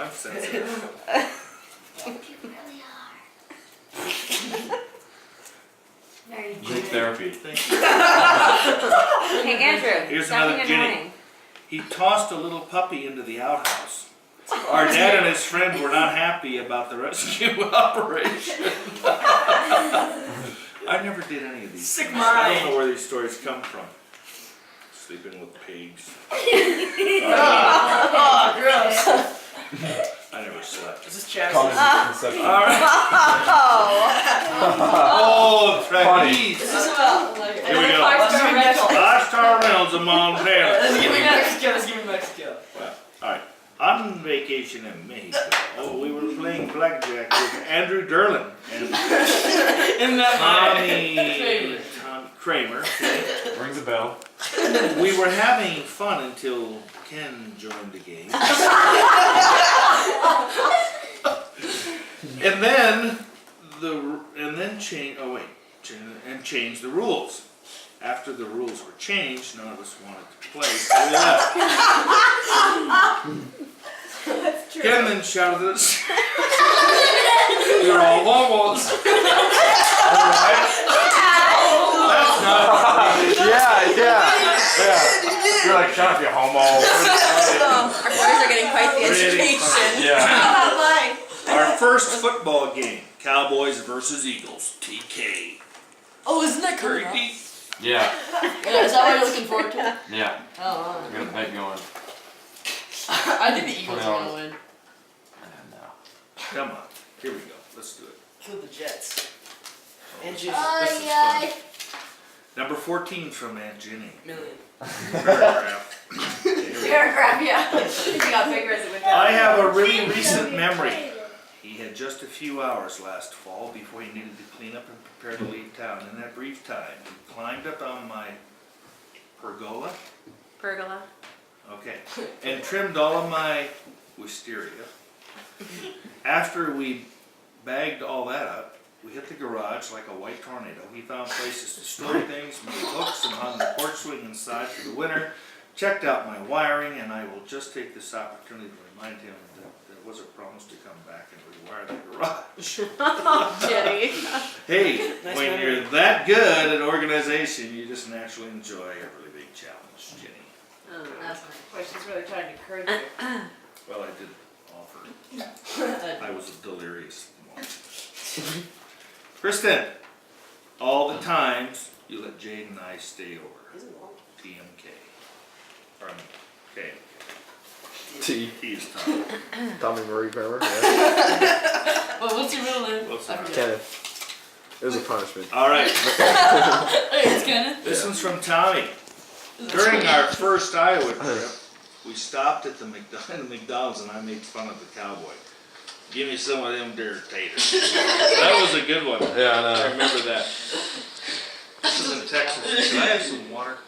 I'm sensitive. You really are. Very Group good. therapy. Thank you. Hey, Andrew. Here's stop another being Ginny. annoying. He tossed a little puppy into the outhouse. Our dad and his friend were not happy about the rescue operation. I never did any of these. Sick things. I mind. don't know where these stories come from. Sleeping with pigs. Oh, gross. I never slept. This is Chaz. All right. Oh, trapeze. This is about like. Here we go. Five-star rental. 5-star Reynolds of Montana. Let's give me Mexico. Let's give me Mexico. Well, all right. On vacation in Mexico, we were playing blackjack with Andrew Derlin and In that Tom Kramer. Okay. Rings a bell. We were having fun until Ken joined the game. and change the rules. After the rules were changed, none of us wanted to play, so we left. That's true. Ken then shouted at us, "You're all homos." That's not right. Yeah. You're like, shut up, you homo. Our boys are getting quite the Really education. Yeah. Our first football game, Cowboys versus Eagles, TK. Oh, isn't that Curry? Pretty Yeah. Yeah, is that what you're looking forward to? Yeah. Oh, I got a bet going. I think the Eagles are gonna win. No. Come on, here we go. Let's do it. So the Jets. And just This is Ay, fun. Number 14 from Aunt Ginny. million. Paragraph. paragraph, yeah. You got bigger as it went down. I have a really recent memory. He had just a few hours last fall before he needed to clean up and prepare to leave town. In that brief time, he climbed up on my pergola, Pergola. okay, and trimmed all of my wisteria. After we bagged all that up, we hit the garage like a white tornado. He found places to store things, made hooks, and hung the porch swing inside for the winter, checked out my wiring, and I will just take this opportunity to remind him that there was a promise to come back and rewire the garage. Jenny. Hey, Nice when memory. you're that good at organization, you just naturally enjoy a really big challenge, Jenny. Oh, That's my point. She's really trying to encourage you. Well, I did offer. I was a delirious one. Kristen, all the times you let Jade and I stay over. TMK. Or I mean, KMK. T. He's Tom. Tommy Murray Kramer. Yeah. Well, what's your middle name? What's I that? forget. Kenneth. It was a punishment. All right, Hey, it's Kenneth. this one's from Tommy. During our first Iowa trip, we stopped at the McDonald's and I made fun of the cowboy. Give me some of them there taters. That was a good one. Yeah, I I know. remember that. This is in Texas. Can I have some water?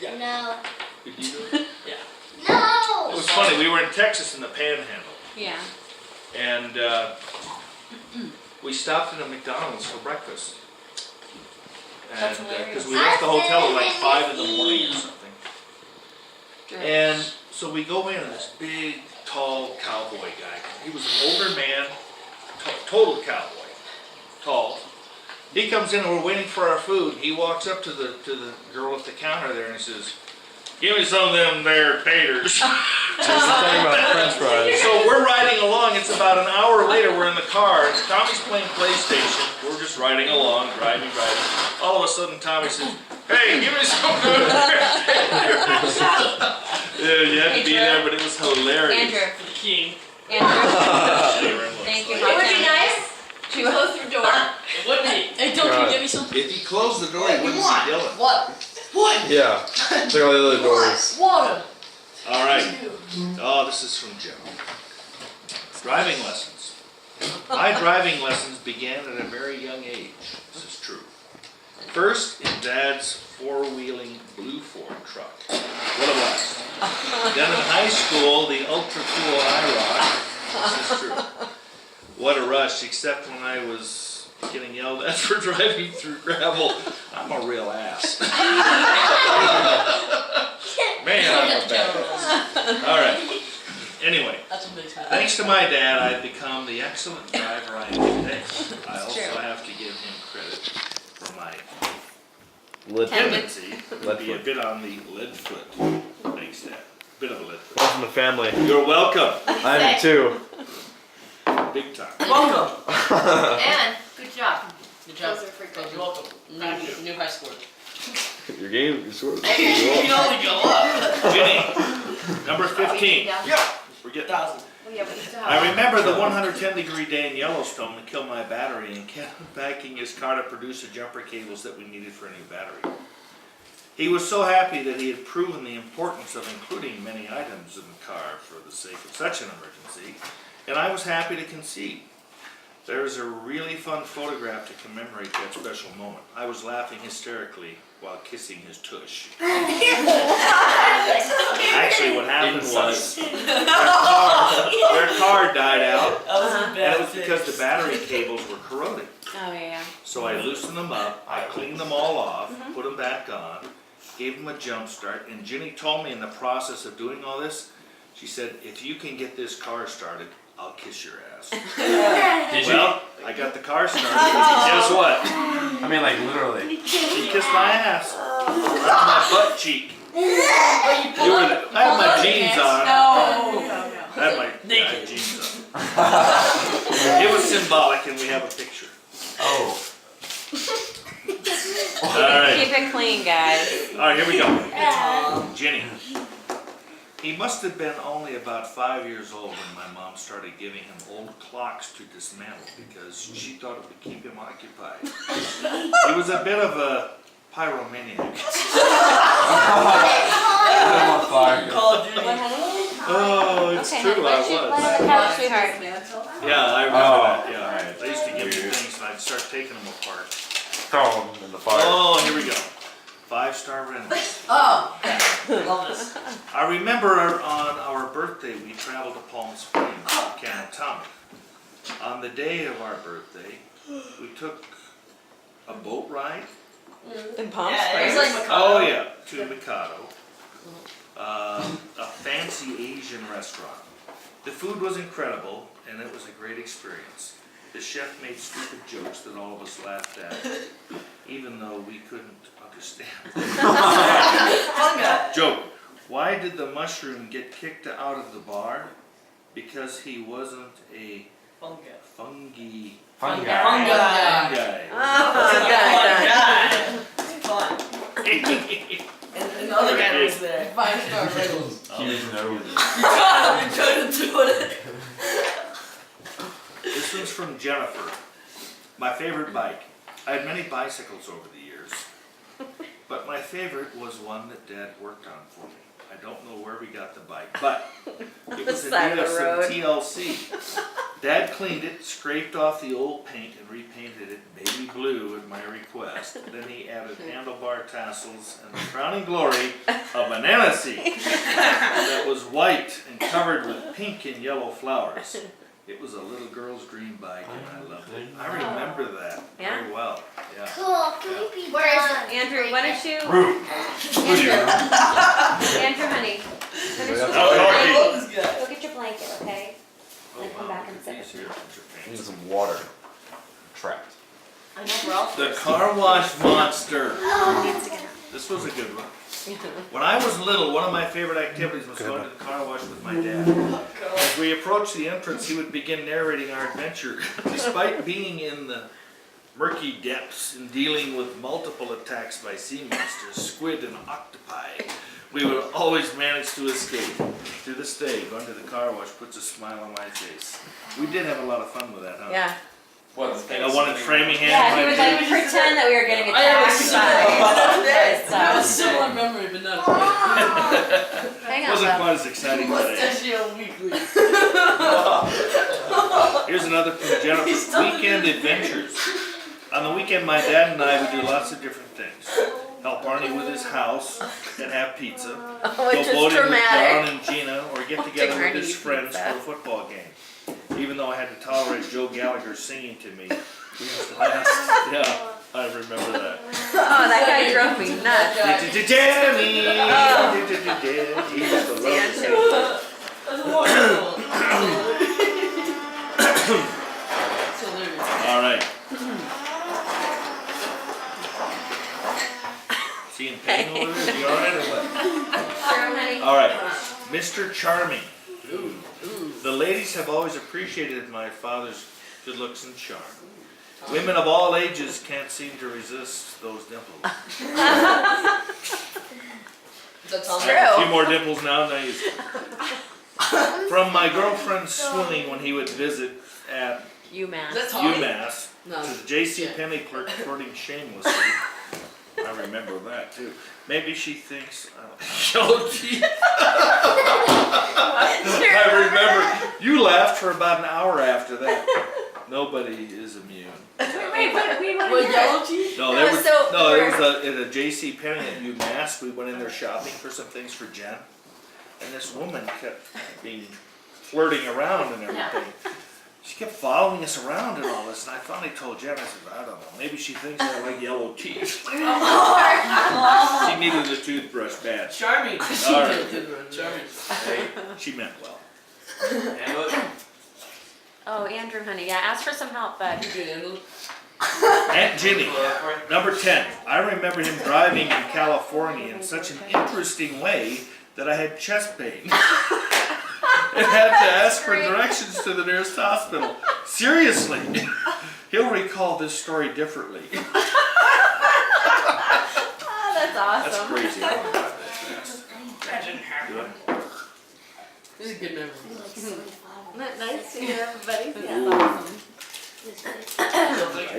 No. Could you do it? It No! was funny. We were in Texas in the Panhandle, Yeah. and we stopped at a McDonald's for breakfast. That's And hilarious. because we left the hotel at like 5 in the morning or something. And so we go in, and this big, tall cowboy guy. He was an older man, total cowboy, tall. He comes in, and we're waiting for our food. He walks up to the girl at the counter there, and he says, "Give me some of them there taters." There's the thing about French fries. So we're riding along. It's about an hour later. We're in the car. Tommy's playing PlayStation. We're just riding along, driving. All of a sudden, Tommy says, "Hey, give me some of them there taters." Yeah, you had to be there, but it was hilarious. Andrew. For the king. Andrew. Anyway, Thank you. It would be nice to close your door. It would be. Hey, don't you give me some? if he closed the door, he wouldn't see Dylan. What? What? Yeah. It's like all the other doors. Water. All right. Oh, this is from Joe. Driving lessons. My driving lessons began at a very young age. This is true. First in Dad's four-wheeling blue Ford truck. What a blast. Then in high school, the ultra-cool IROC. This is true. What a rush, except when I was getting yelled at for driving through gravel. I'm a real ass. Man, I'm a bad ass. All right. Anyway, That's what makes me happy. Thanks to my dad, I've become the excellent driver I am today. I also true. have to give him credit for my Lead foot. tendency to Lead be a foot. bit on the lead foot. Thanks, Dad. Bit of a lead foot. One from the family. You're welcome. I am too. Big time. Welcome. And good job. Good job. Those are for good. You're welcome. New high score. Your game, you scored. You can only go up. Ginny, number 15. Yeah. We're getting. 1,000. Well, yeah, but you still have. I remember the 110-degree day in Yellowstone to kill my battery and kept backing his car to produce the jumper cables that we needed for a new battery. He was so happy that he had proven the importance of including many items in the car for the sake of such an emergency, and I was happy to concede. There is a really fun photograph to commemorate that special moment. I was laughing hysterically while kissing his tush. Actually, what happened was their car died out, That was a and bad it was because the battery cables were corroded. Oh yeah. So I loosened them up, I cleaned them all off, put them back on, gave them a jump start, and Ginny told me in the process of doing all this, she said, if you can get this car started, I'll kiss your ass. Did you? Well, I got the car started, and guess what? I mean, like literally. She kissed my ass. Right on my butt cheek. But you You were the- I had my jeans on. No. I had my jeans on. It was symbolic, and we have a picture. Oh. Alright, Keep it clean, guys. alright, here we go. Ginny. He must have been only about 5 years old when my mom started giving him old clocks to dismantle because she thought it would keep him occupied. He was a bit of a pyromaniac. I'm on fire. Call of Duty. Oh, it's Okay, true, honey, I why don't you lay on was. the couch, sweetheart? Yeah, I remember Oh. that, yeah. They used to give me things and I'd start taking them apart. Throw them in the fire. Oh, here we go. 5-star rentals. Oh, okay. Love this. I remember on our birthday, we traveled to Palm Springs, Canatonic. On the day of our birthday, we took a boat ride. In Palm Yeah, Springs. it's like Mikado. Oh yeah, to Mikado. A fancy Asian restaurant. The food was incredible, and it was a great experience. The chef made stupid jokes that all of us laughed at, even though we couldn't understand. Fun guy. Joke. Why did the mushroom get kicked out of the bar? Because he wasn't a Fun guy. fungi Fun Fun guy. guy. guy. Fun. And the other guy was there. 5-star rentals. Huge nose. You're trying to do it. This one's from Jennifer. My favorite bike. I had many bicycles over the years, but my favorite was one that Dad worked on for me. I don't know where we got the bike, but it was in side need of of the some road. TLC. Dad cleaned it, scraped off the old paint, and repainted it baby blue at my request. Then he added handlebar tassels and the crowning glory, a banana seat that was white and covered with pink and yellow flowers. It was a little girl's dream bike, and I loved it. I remember that Yeah? very well. Yeah. Cool. Creepy. Where is it? Andrew, why don't you? Root. Andrew, honey. Finish with Oh, your I okay. love blanket. this guy. Go get your blanket, okay? Oh, Then come wow, back look and at sit. these here. Put your I need pants. some water. Trapped. I know we're all The car wash monster. Needs to get out. This was a good one. When I was little, one of my favorite activities was going to the car wash with my dad. As we approached the entrance, he would begin narrating our adventure. Despite being in the murky depths and dealing with multiple attacks by sea monsters, squid, and octopi, we would always manage to escape. To this day, going to the car wash puts a smile on my face. We did have a lot of fun with that, huh? Yeah. What? I one in Framingham. Yeah, he my would like dude. pretend that we were getting I have a attacked I have a by. similar memory, but not Hang on, Wasn't love. quite as exciting today. Mustachio Weekly. Here's another from Jennifer. He's done Weekend it. adventures. On the weekend, my dad and I would do lots of different things. Help Barney with his house and have pizza. Oh, Go it's just boating with John dramatic. and Gina, or get together with Barney his eat friends pizza. for a football game. Even though I had to tolerate Joe Gallagher singing to me, we used to laugh. Yeah, I remember that. Oh, that guy drove me nuts. Danny! He used to love it. That's wonderful. Mr. Charming. The ladies have always appreciated my father's good looks and charm. Women of all ages can't seem to resist those dimples. That's all. I have a few more dimples now than I used to. From my girlfriend's swooning when he would visit at UMass. That's Tommy. UMass No. to the J.C. Penney clerk flirting shamelessly. I remember that too. Maybe she thinks yellow teeth. I remember you laughed for about an hour after that. Nobody is immune. Wait, we want What, to yellow teeth? No, No, there was so no. There for- was at a J.C. Penney at UMass. We went in there shopping for some things for Jen, and this woman kept being flirting around and everything. She kept following us around and all this, and I finally told Jen, I said, I don't know, maybe she thinks I like yellow teeth. She needed a toothbrush bad. Charming. All right. Charming. Hey, she meant well. Oh, Andrew, honey, yeah, ask for some help, bud. You good, Andrew? Aunt Ginny, number 10. I remember him driving in California in such an interesting way that I had chest pain. And had to ask for directions to the nearest hospital. Seriously, he'll recall this story differently. Oh, that's That's awesome. crazy. I don't drive that fast. That didn't Do happen. I? This is a good memory. Isn't that nice to hear everybody?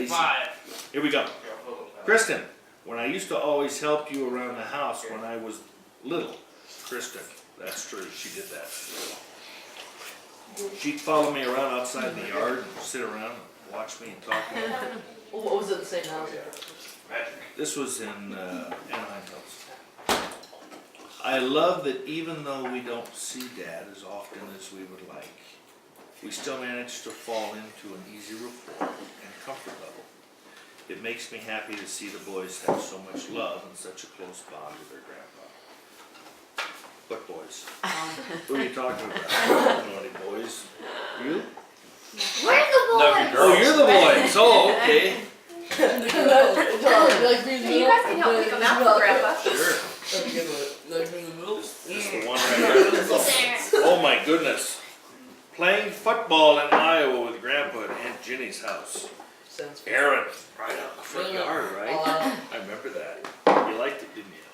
Easy. Here we go. Kristen, when I used to always help you around the house when I was little. Kristen, that's true, she did that. She'd follow me around outside the yard and sit around and watch me and talk to me. What was it say now? This was in Anaheim Hills. I love that even though we don't see Dad as often as we would like, we still manage to fall into an easy rapport and comfort level. It makes me happy to see the boys have so much love and such a close bond with their grandpa. What boys? Who are you talking about? I don't know any boys. You? We're the boys. Oh, you're the boys. Oh, okay. So you guys can help pick them out for Grandpa. Sure. Like in the middle? Just the one right there. Oh my goodness. Playing football in Iowa with Grandpa at Aunt Ginny's house. Sounds good. Aaron, right out the front yard, right? All out. I remember that. You liked it, didn't you?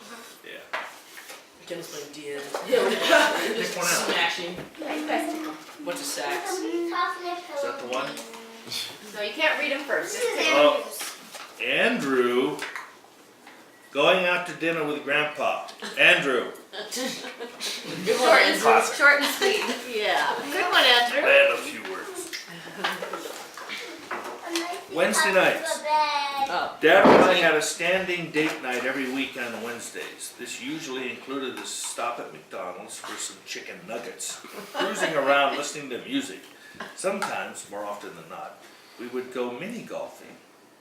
Yeah. Ken's playing DN. Pick one out. Smashing. Bunch of sacks. Is that the one? No, you can't read them first. Just take Oh, Andrew. Going out to dinner with Grandpa. Andrew. Good one, Andrew. Short and sweet. Yeah. Good one, Andrew. And a few words. Wednesday nights. Oh. Dad and I had a standing date night every week on Wednesdays. This usually included a stop at McDonald's for some chicken nuggets, cruising around listening to music. Sometimes, more often than not, we would go mini golfing.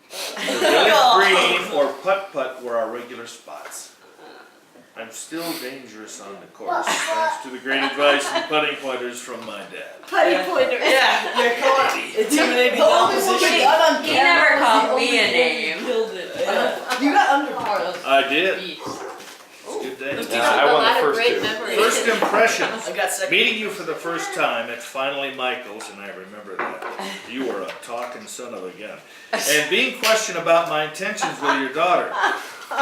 The village green or putt-putt were our regular spots. I'm still dangerous on the course, thanks to the great advice and putting pointers from my dad. Putty pointer. Yeah, you're caught. Intimidating the opposition. He never called me a name. Killed it. Yeah. You got under par. I did. Beast. It's a good day. Yeah, I won the first two. First impressions. I got second. Meeting you for the first time at Finally Michael's, and I remember that. You were a talking son of a gun. And being questioned about my intentions with your daughter.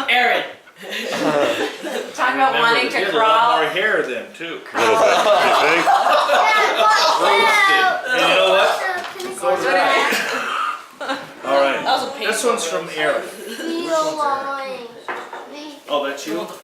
Aaron. Talk about Remember, wanting you had to a lot crawl. more hair then, too. You think? Roasted. And you know what? So did I. All right. That was a painful This one's from roast. Aaron. Oh, that's you?